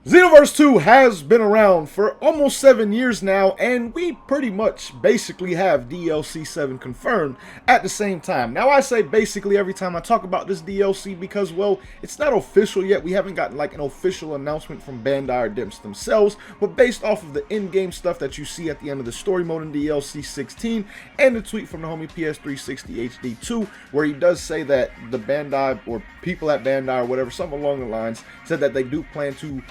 Xenoverse 2 has been around for almost 7 years now, and we pretty much basically have DLC 7 confirmed at the same time. Now, I say basically every time I talk about this DLC because, well, it's not official yet. We haven't gotten like an official announcement from Bandai or Dimps themselves, but based off of the in-game stuff that you see at the end of the story mode in DLC 16, and the tweet from the homie PS360 HD2, where he does say that the Bandai, or people at Bandai or whatever, something along the lines, said that they do plan to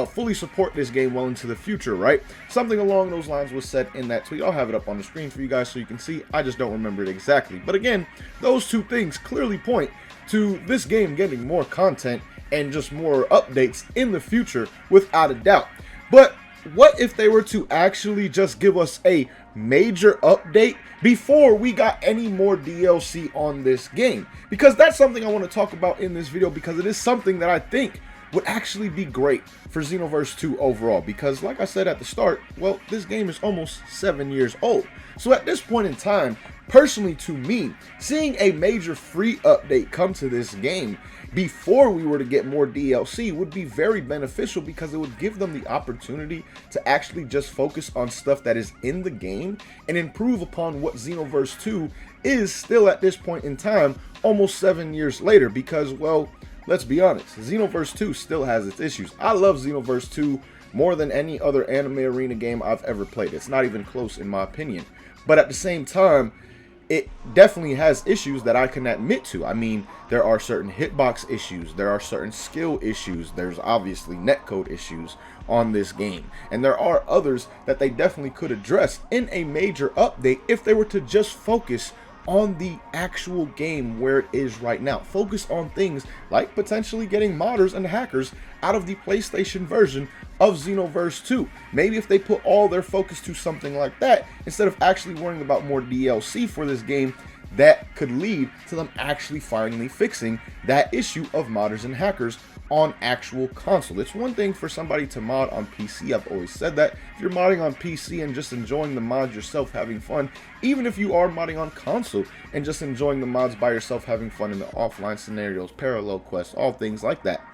fully support this game well into the future, right? Something along those lines was said in that tweet. I'll have it up on the screen for you guys so you can see. I just don't remember it exactly. But again, those two things clearly point to this game getting more content and just more updates in the future without a doubt. But what if they were to actually just give us a major update before we got any more DLC on this game? Because that's something I want to talk about in this video, because it is something that I think would actually be great for Xenoverse 2 overall, because like I said at the start, well, this game is almost 7 years old. So at this point in time, personally to me, seeing a major free update come to this game before we were to get more DLC would be very beneficial, because it would give them the opportunity to actually just focus on stuff that is in the game and improve upon what Xenoverse 2 is still at this point in time, almost 7 years later, because, well, let's be honest, Xenoverse 2 still has its issues. I love Xenoverse 2 more than any other anime arena game I've ever played. It's not even close in my opinion. But at the same time, it definitely has issues that I can admit to. I mean, there are certain hitbox issues, there are certain skill issues, there's obviously netcode issues on this game. And there are others that they definitely could address in a major update if they were to just focus on the actual game where it is right now. Focus on things like potentially getting modders and hackers out of the PlayStation version of Xenoverse 2. Maybe if they put all their focus to something like that, instead of actually worrying about more DLC for this game, that could lead to them actually finally fixing that issue of modders and hackers on actual console. It's one thing for somebody to mod on PC. I've always said that. If you're modding on PC and just enjoying the mods yourself, having fun, even if you are modding on console and just enjoying the mods by yourself, having fun in the offline scenarios, parallel quests, all things like that,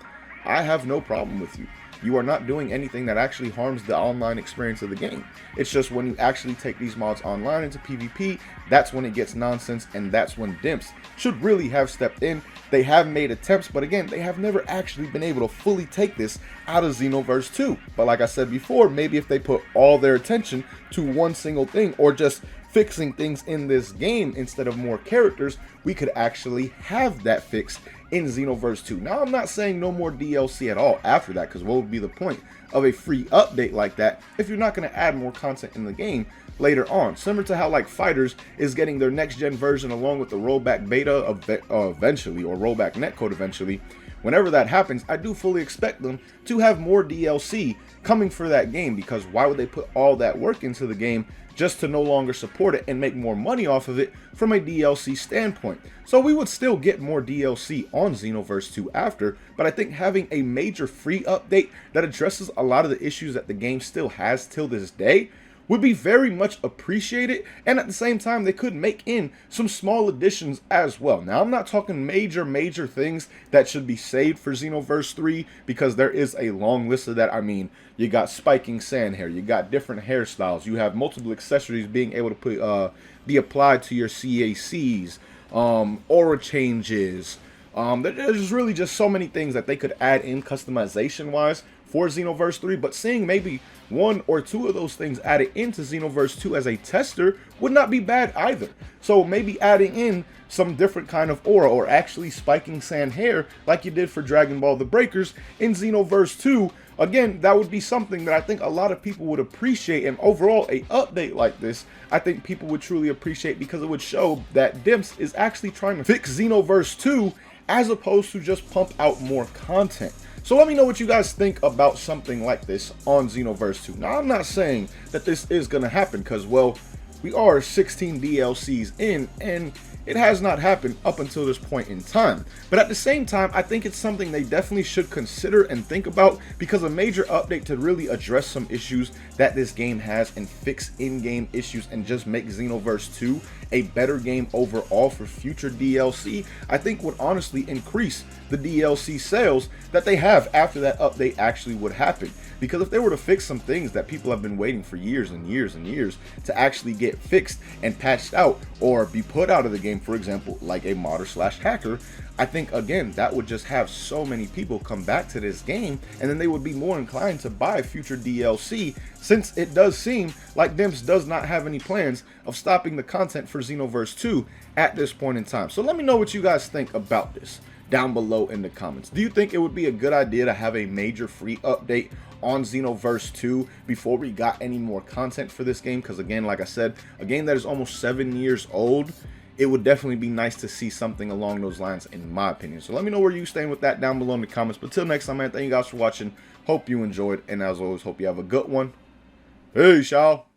I have no problem with you. You are not doing anything that actually harms the online experience of the game. It's just when you actually take these mods online into PvP, that's when it gets nonsense, and that's when Dimps should really have stepped in. They have made attempts, but again, they have never actually been able to fully take this out of Xenoverse 2. But like I said before, maybe if they put all their attention to one single thing, or just fixing things in this game instead of more characters, we could actually have that fixed in Xenoverse 2. Now, I'm not saying no more DLC at all after that, because what would be the point of a free update like that if you're not going to add more content in the game later on? Similar to how like Fighters is getting their next gen version along with the rollback beta eventually, or rollback netcode eventually. Whenever that happens, I do fully expect them to have more DLC coming for that game, because why would they put all that work into the game just to no longer support it and make more money off of it from a DLC standpoint? So we would still get more DLC on Xenoverse 2 after, but I think having a major free update that addresses a lot of the issues that the game still has till this day would be very much appreciated, and at the same time they could make in some small additions as well. Now, I'm not talking major things that should be saved for Xenoverse 3, because there is a long list of that. I mean, you got spiking sand hair, you got different hairstyles, you have multiple accessories being able to put be applied to your CACs, aura changes. There's really just so many things that they could add in customization wise for Xenoverse 3, but seeing maybe one or two of those things added into Xenoverse 2 as a tester would not be bad either. So maybe adding in some different kind of aura, or actually spiking sand hair like you did for Dragon Ball The Breakers in Xenoverse 2, again, that would be something that I think a lot of people would appreciate. And overall, a update like this, I think people would truly appreciate, because it would show that Dimps is actually trying to fix Xenoverse 2 as opposed to just pump out more content. So let me know what you guys think about something like this on Xenoverse 2. Now, I'm not saying that this is going to happen, because, well, we are 16 DLCs in, and it has not happened up until this point in time. But at the same time, I think it's something they definitely should consider and think about, because a major update to really address some issues that this game has and fix in-game issues and just make Xenoverse 2 a better game overall for future DLC, I think would honestly increase the DLC sales that they have after that update actually would happen. Because if they were to fix some things that people have been waiting for years and years and years to actually get fixed and patched out or be put out of the game, for example, like a modder slash hacker, I think again that would just have so many people come back to this game, and then they would be more inclined to buy future DLC, since it does seem like Dimps does not have any plans of stopping the content for Xenoverse 2 at this point in time. So let me know what you guys think about this down below in the comments. Do you think it would be a good idea to have a major free update on Xenoverse 2 before we got any more content for this game? Because again, like I said, a game that is almost 7 years old, it would definitely be nice to see something along those lines, in my opinion. So let me know where you stand with that down below in the comments. But till next time, man, thank you guys for watching. Hope you enjoyed, and as always, hope you have a good one. Peace, y'all.